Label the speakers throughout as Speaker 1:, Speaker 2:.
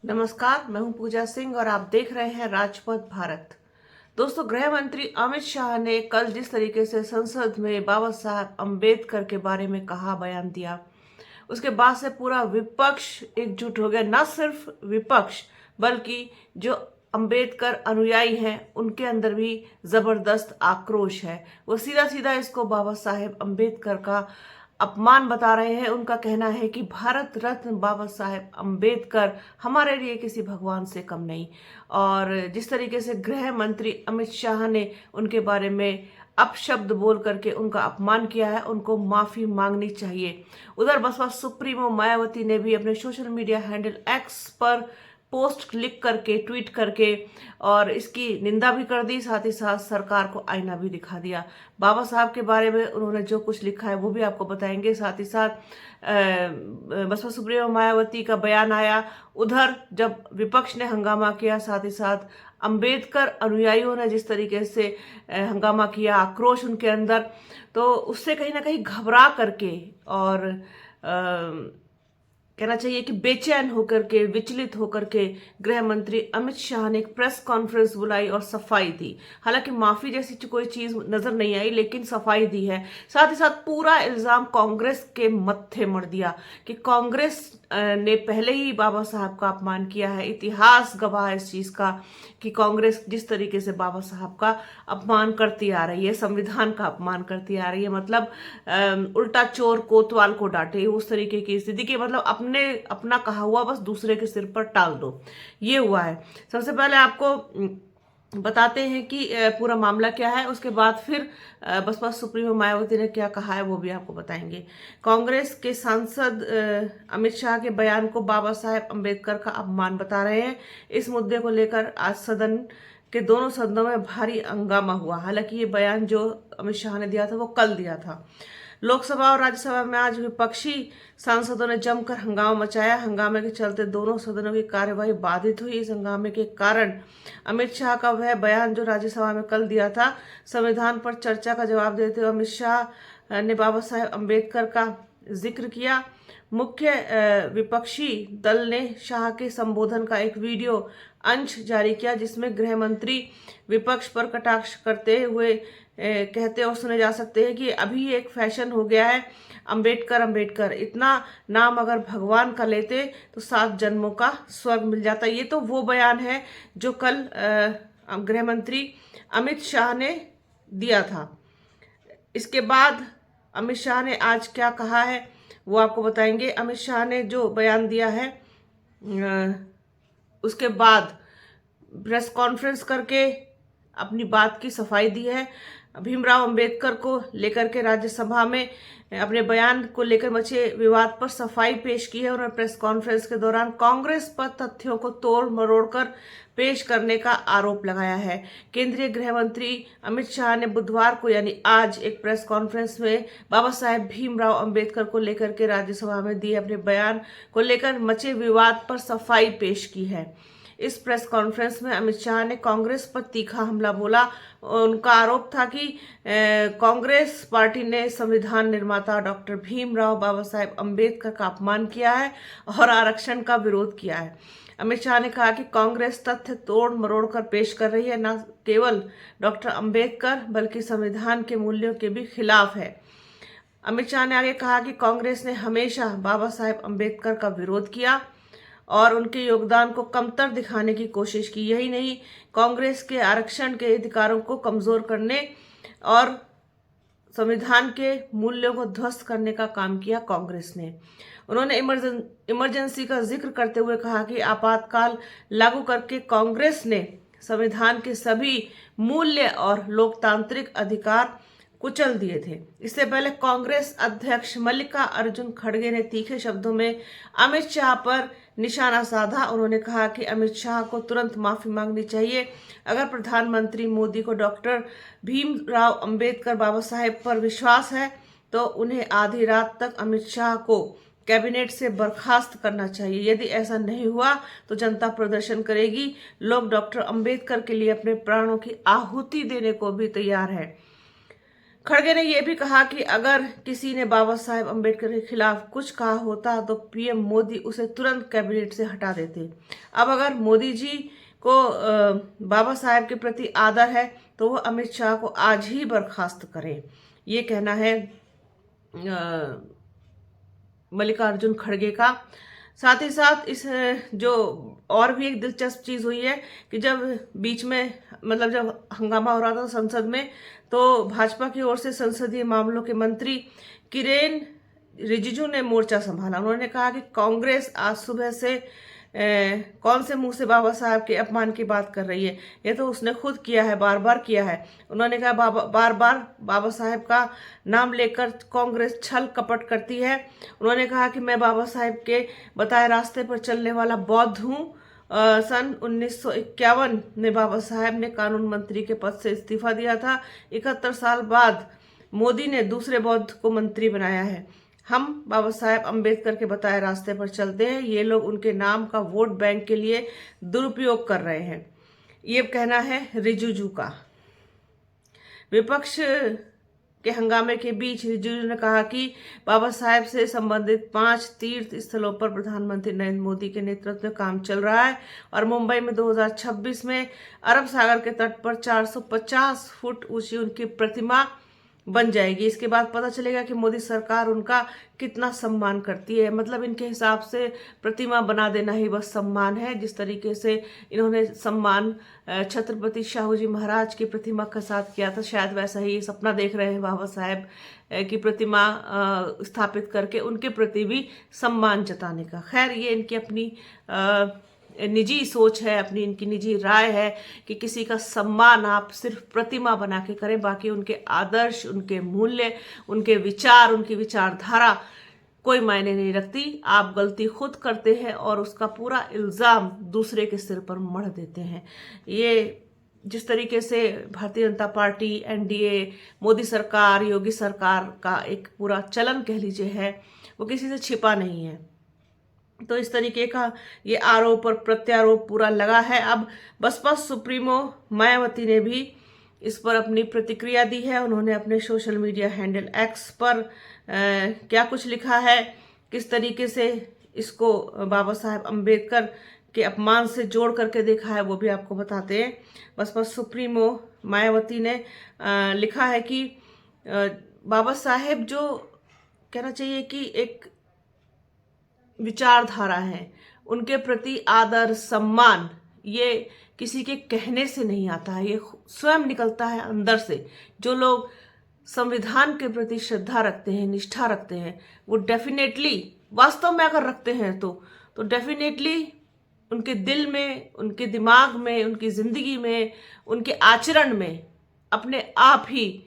Speaker 1: नमस्कार, मैं हूं पूजा सिंह और आप देख रहे हैं राजपथ भारत। दोस्तों, गृह मंत्री अमित शाह ने कल जिस तरीके से संसद में बाबा साहब अम्बेडकर के बारे में कहा, बयान दिया, उसके बाद से पूरा विपक्ष एकजुट हो गया। न सिर्फ विपक्ष बल्कि जो अम्बेडकर अनुयायी हैं उनके अंदर भी जबरदस्त आक्रोश है। वो सीधा सीधा इसको बाबा साहेब अम्बेडकर का अपमान बता रहे हैं। उनका कहना है कि भारत रत्न बाबा साहेब अम्बेडकर हमारे लिए किसी भगवान से कम नहीं। और जिस तरीके से गृह मंत्री अमित शाह ने उनके बारे में अपशब्द बोल करके उनका अपमान किया है, उनको माफी मांगनी चाहिए। उधर बसपा सुप्रीमो मायावती ने भी अपने सोशल मीडिया हैंडल एक्स पर पोस्ट लिख करके, ट्वीट करके और इसकी निंदा भी कर दी, साथ ही साथ सरकार को आईना भी दिखा दिया। बाबा साहब के बारे में उन्होंने जो कुछ लिखा है वो भी आपको बताएंगे। साथ ही साथ बसपा सुप्रीमो मायावती का बयान आया, उधर जब विपक्ष ने हंगामा किया, साथ ही साथ अंबेडकर अनुयायियों ने जिस तरीके से हंगामा किया, आक्रोश उनके अंदर, तो उससे कहीं ना कहीं घबरा करके और कहना चाहिए कि बेचैन होकर के, विचलित होकर के गृह मंत्री अमित शाह ने एक प्रेस कॉन्फ्रेंस बुलाई और सफाई दी। हालांकि माफी जैसी कोई चीज नजर नहीं आई, लेकिन सफाई दी है। साथ ही साथ पूरा इल्जाम कांग्रेस के मत्थे मढ़ दिया कि कांग्रेस ने पहले ही बाबा साहब का अपमान किया है। इतिहास गवाह है इस चीज का कि कांग्रेस जिस तरीके से बाबा साहब का अपमान करती आ रही है, संविधान का अपमान करती आ रही है, मतलब उल्टा चोर कोतवाल को डांटे, उस तरीके की स्थिति की, मतलब अपना कहा हुआ बस दूसरे के सिर पर टाल दो, ये हुआ है। सबसे पहले आपको बताते हैं कि पूरा मामला क्या है, उसके बाद फिर बसपा सुप्रीमो मायावती ने क्या कहा है वो भी आपको बताएंगे। कांग्रेस के सांसद अमित शाह के बयान को बाबा साहेब अम्बेडकर का अपमान बता रहे हैं। इस मुद्दे को लेकर आज सदन के दोनों सदनों में भारी हंगामा हुआ। हालांकि ये बयान जो अमित शाह ने दिया था वो कल दिया था। लोकसभा और राज्यसभा में आज विपक्षी सांसदों ने जमकर हंगामा मचाया। हंगामे के चलते दोनों सदनों की कार्यवाही बाधित हुई। इस हंगामे के कारण अमित शाह का वह बयान जो राज्यसभा में कल दिया था, संविधान पर चर्चा का जवाब देते हुए अमित शाह ने बाबा साहेब अम्बेडकर का जिक्र किया। मुख्य विपक्षी दल ने शाह के संबोधन का एक वीडियो अंश जारी किया, जिसमें गृह मंत्री विपक्ष पर कटाक्ष करते हुए कहते और सुने जा सकते हैं कि अभी एक फैशन हो गया है, अम्बेडकर अम्बेडकर, इतना नाम अगर भगवान का लेते तो 7 जन्मों का स्वर्ग मिल जाता। ये तो वो बयान है जो कल गृह मंत्री अमित शाह ने दिया था। इसके बाद अमित शाह ने आज क्या कहा है वो आपको बताएंगे। अमित शाह ने जो बयान दिया है उसके बाद प्रेस कॉन्फ्रेंस करके अपनी बात की सफाई दी है। भीमराव अंबेडकर को लेकर के राज्यसभा में अपने बयान को लेकर मचे विवाद पर सफाई पेश की है। उन्होंने प्रेस कॉन्फ्रेंस के दौरान कांग्रेस पर तथ्यों को तोड़ मरोड़ कर पेश करने का आरोप लगाया है। केंद्रीय गृह मंत्री अमित शाह ने बुधवार को यानी आज एक प्रेस कॉन्फ्रेंस में बाबा साहेब भीमराव अंबेडकर को लेकर के राज्यसभा में दिए अपने बयान को लेकर मचे विवाद पर सफाई पेश की है। इस प्रेस कॉन्फ्रेंस में अमित शाह ने कांग्रेस पर तीखा हमला बोला। उनका आरोप था कि कांग्रेस पार्टी ने संविधान निर्माता डॉक्टर भीमराव बाबा साहेब अम्बेडकर का अपमान किया है और आरक्षण का विरोध किया है। अमित शाह ने कहा कि कांग्रेस तथ्य तोड़ मरोड़ कर पेश कर रही है, न केवल डॉक्टर अम्बेडकर बल्कि संविधान के मूल्यों के भी खिलाफ है। अमित शाह ने आगे कहा कि कांग्रेस ने हमेशा बाबा साहेब अम्बेडकर का विरोध किया और उनके योगदान को कमतर दिखाने की कोशिश की। यही नहीं, कांग्रेस के आरक्षण के अधिकारों को कमजोर करने और संविधान के मूल्यों को ध्वस्त करने का काम किया कांग्रेस ने। उन्होंने इमरजेंसी का जिक्र करते हुए कहा कि आपातकाल लागू करके कांग्रेस ने संविधान के सभी मूल्य और लोकतांत्रिक अधिकार कुचल दिए थे। इससे पहले कांग्रेस अध्यक्ष मल्लिका अर्जुन खड़गे ने तीखे शब्दों में अमित शाह पर निशाना साधा। उन्होंने कहा कि अमित शाह को तुरंत माफी मांगनी चाहिए। अगर प्रधानमंत्री मोदी को डॉक्टर भीमराव अंबेडकर बाबा साहेब पर विश्वास है तो उन्हें आधी रात तक अमित शाह को कैबिनेट से बर्खास्त करना चाहिए। यदि ऐसा नहीं हुआ तो जनता प्रदर्शन करेगी। लोग डॉक्टर अंबेडकर के लिए अपने प्राणों की आहुति देने को भी तैयार है। खड़गे ने यह भी कहा कि अगर किसी ने बाबा साहेब अम्बेडकर के खिलाफ कुछ कहा होता तो पीएम मोदी उसे तुरंत कैबिनेट से हटा देते। अब अगर मोदी जी को बाबा साहेब के प्रति आदर है तो वो अमित शाह को आज ही बर्खास्त करें, ये कहना है मल्लिकार्जुन खड़गे का। साथ ही साथ इस जो और भी एक दिलचस्प चीज हुई है कि जब बीच में मतलब जब हंगामा हो रहा था संसद में, तो भाजपा की ओर से संसदीय मामलों के मंत्री किरेन रिजिजू ने मोर्चा संभाला। उन्होंने कहा कि कांग्रेस आज सुबह से कौन से मुंह से बाबा साहब के अपमान की बात कर रही है, ये तो उसने खुद किया है, बार बार किया है। उन्होंने कहा बार बार बाबा साहेब का नाम लेकर कांग्रेस छल कपट करती है। उन्होंने कहा कि मैं बाबा साहेब के बताए रास्ते पर चलने वाला बौद्ध हूँ। सन 1951 में बाबा साहेब ने कानून मंत्री के पद से इस्तीफा दिया था। 71 साल बाद मोदी ने दूसरे बौद्ध को मंत्री बनाया है। हम बाबा साहेब अम्बेडकर के बताए रास्ते पर चलते हैं, ये लोग उनके नाम का वोट बैंक के लिए दुरुपयोग कर रहे हैं, ये कहना है रिजिजू का। विपक्ष के हंगामे के बीच रिजिजू ने कहा कि बाबा साहेब से संबंधित 5 तीर्थ स्थलों पर प्रधानमंत्री नरेंद्र मोदी के नेतृत्व में काम चल रहा है और मुंबई में 2026 में अरब सागर के तट पर 450 फुट ऊंची उनकी प्रतिमा बन जाएगी। इसके बाद पता चलेगा कि मोदी सरकार उनका कितना सम्मान करती है। मतलब इनके हिसाब से प्रतिमा बना देना ही बस सम्मान है। जिस तरीके से इन्होंने सम्मान छत्रपति शाहू जी महाराज की प्रतिमा के साथ किया था, शायद वैसा ही सपना देख रहे हैं बाबा साहेब की प्रतिमा स्थापित करके उनके प्रति भी सम्मान जताने का। खैर, ये इनकी अपनी निजी सोच है, अपनी इनकी निजी राय है कि किसी का सम्मान आप सिर्फ प्रतिमा बना के करें, बाकी उनके आदर्श, उनके मूल्य, उनके विचार, उनकी विचारधारा कोई मायने नहीं रखती। आप गलती खुद करते हैं और उसका पूरा इल्ज़ाम दूसरे के सिर पर मढ़ देते हैं। ये जिस तरीके से भारतीय जनता पार्टी, एनडीए, मोदी सरकार, योगी सरकार का एक पूरा चलन कह लीजिए है, वो किसी से छिपा नहीं है। तो इस तरीके का ये आरोप और प्रत्यारोप पूरा लगा है। अब बसपा सुप्रीमो मायावती ने भी इस पर अपनी प्रतिक्रिया दी है। उन्होंने अपने सोशल मीडिया हैंडल एक्स पर क्या कुछ लिखा है, किस तरीके से इसको बाबा साहेब अम्बेडकर के अपमान से जोड़ करके देखा है, वो भी आपको बताते हैं। बसपा सुप्रीमो मायावती ने लिखा है कि बाबा साहेब जो कहना चाहिए कि एक विचारधारा है, उनके प्रति आदर, सम्मान, ये किसी के कहने से नहीं आता है, ये स्वयं निकलता है अंदर से। जो लोग संविधान के प्रति श्रद्धा रखते हैं, निष्ठा रखते हैं, वो डेफिनेटली, वास्तव में अगर रखते हैं तो डेफिनेटली उनके दिल में, उनके दिमाग में, उनकी जिंदगी में, उनके आचरण में अपने आप ही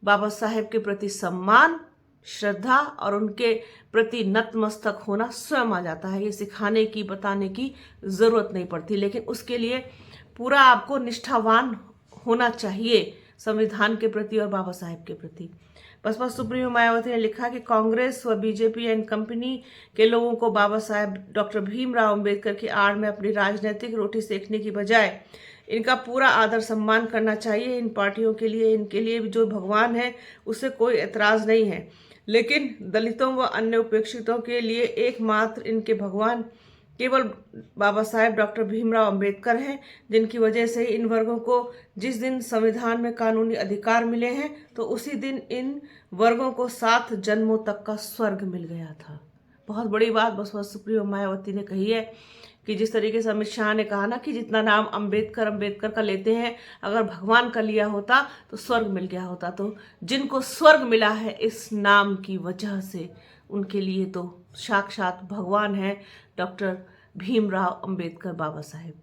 Speaker 1: बाबा साहेब के प्रति सम्मान, श्रद्धा और उनके प्रति नतमस्तक होना स्वयं आ जाता है। ये सिखाने की, बताने की जरूरत नहीं पड़ती, लेकिन उसके लिए पूरा आपको निष्ठावान होना चाहिए संविधान के प्रति और बाबा साहेब के प्रति। बसपा सुप्रीमो मायावती ने लिखा कि कांग्रेस व बीजेपी एंड कंपनी के लोगों को बाबा साहेब डॉक्टर भीमराव अंबेडकर की आड़ में अपनी राजनीतिक रोटी सेकने की बजाय इनका पूरा आदर सम्मान करना चाहिए। इन पार्टियों के लिए, इनके लिए जो भगवान है उससे कोई एतराज नहीं है, लेकिन दलितों व अन्य उपेक्षितों के लिए एकमात्र इनके भगवान केवल बाबा साहेब डॉक्टर भीमराव अंबेडकर हैं, जिनकी वजह से इन वर्गों को जिस दिन संविधान में कानूनी अधिकार मिले हैं तो उसी दिन इन वर्गों को 7 जन्मों तक का स्वर्ग मिल गया था। बहुत बड़ी बात बसपा सुप्रीमो मायावती ने कही है कि जिस तरीके से अमित शाह ने कहा ना कि जितना नाम अंबेडकर अंबेडकर का लेते हैं, अगर भगवान का लिया होता तो स्वर्ग मिल गया होता। तो जिनको स्वर्ग मिला है इस नाम की वजह से, उनके लिए तो साक्षात भगवान है डॉक्टर भीमराव अंबेडकर बाबा साहेब।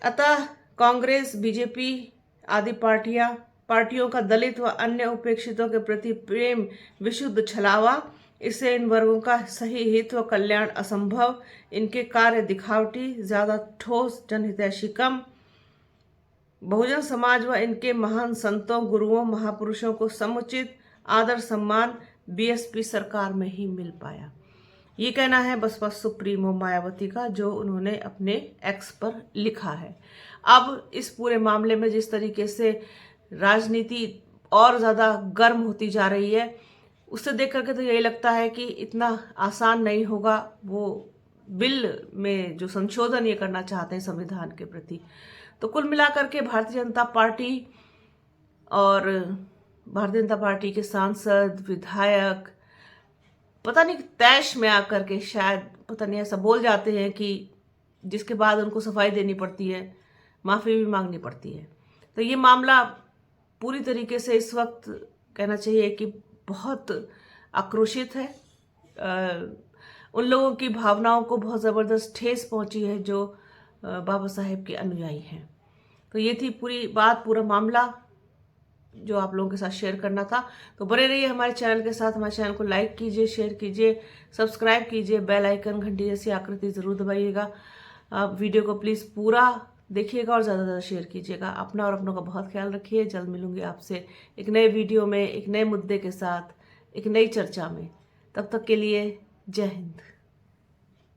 Speaker 1: अतः कांग्रेस, बीजेपी आदि पार्टियों का दलित व अन्य उपेक्षितों के प्रति प्रेम विशुद्ध छलावा, इससे इन वर्गों का सही हित व कल्याण असंभव। इनके कार्य दिखावटी, ज्यादा ठोस, जनहितैषी कम। बहुजन समाज व इनके महान संतों, गुरुओं, महापुरुषों को समुचित आदर सम्मान बीएसपी सरकार में ही मिल पाया। ये कहना है बसपा सुप्रीमो मायावती का, जो उन्होंने अपने एक्स पर लिखा है। अब इस पूरे मामले में जिस तरीके से राजनीति और ज़्यादा गर्म होती जा रही है। उससे देख करके तो यही लगता है कि इतना आसान नहीं होगा वो बिल में जो संशोधन ये करना चाहते हैं संविधान के प्रति। तो कुल मिलाकर के भारतीय जनता पार्टी और भारतीय जनता पार्टी के सांसद, विधायक पता नहीं तैश में आकर के शायद पता नहीं ऐसा बोल जाते हैं कि जिसके बाद उनको सफाई देनी पड़ती है, माफ़ी भी मांगनी पड़ती है। तो ये मामला पूरी तरीके से इस वक्त कहना चाहिए कि बहुत आक्रोशित है। उन लोगों की भावनाओं को बहुत ज़बरदस्त ठेस पहुंची है जो बाबा साहेब के अनुयायी हैं। तो ये थी पूरी बात, पूरा मामला जो आप लोगों के साथ शेयर करना था। तो बने रहिए हमारे चैनल के साथ। हमारे चैनल को लाइक कीजिए, शेयर कीजिए, सब्सक्राइब कीजिए, बेल आइकन घंटी जैसी आकृति ज़रूर दबाइएगा। आप वीडियो को प्लीज़ पूरा देखिएगा और ज़्यादा से ज़्यादा शेयर कीजिएगा। अपना और अपनों का बहुत ख्याल रखिए। जल्द मिलूंगी आपसे एक नए वीडियो में, एक नए मुद्दे के साथ, एक नई चर्चा में। तब तक के लिए जय हिंद।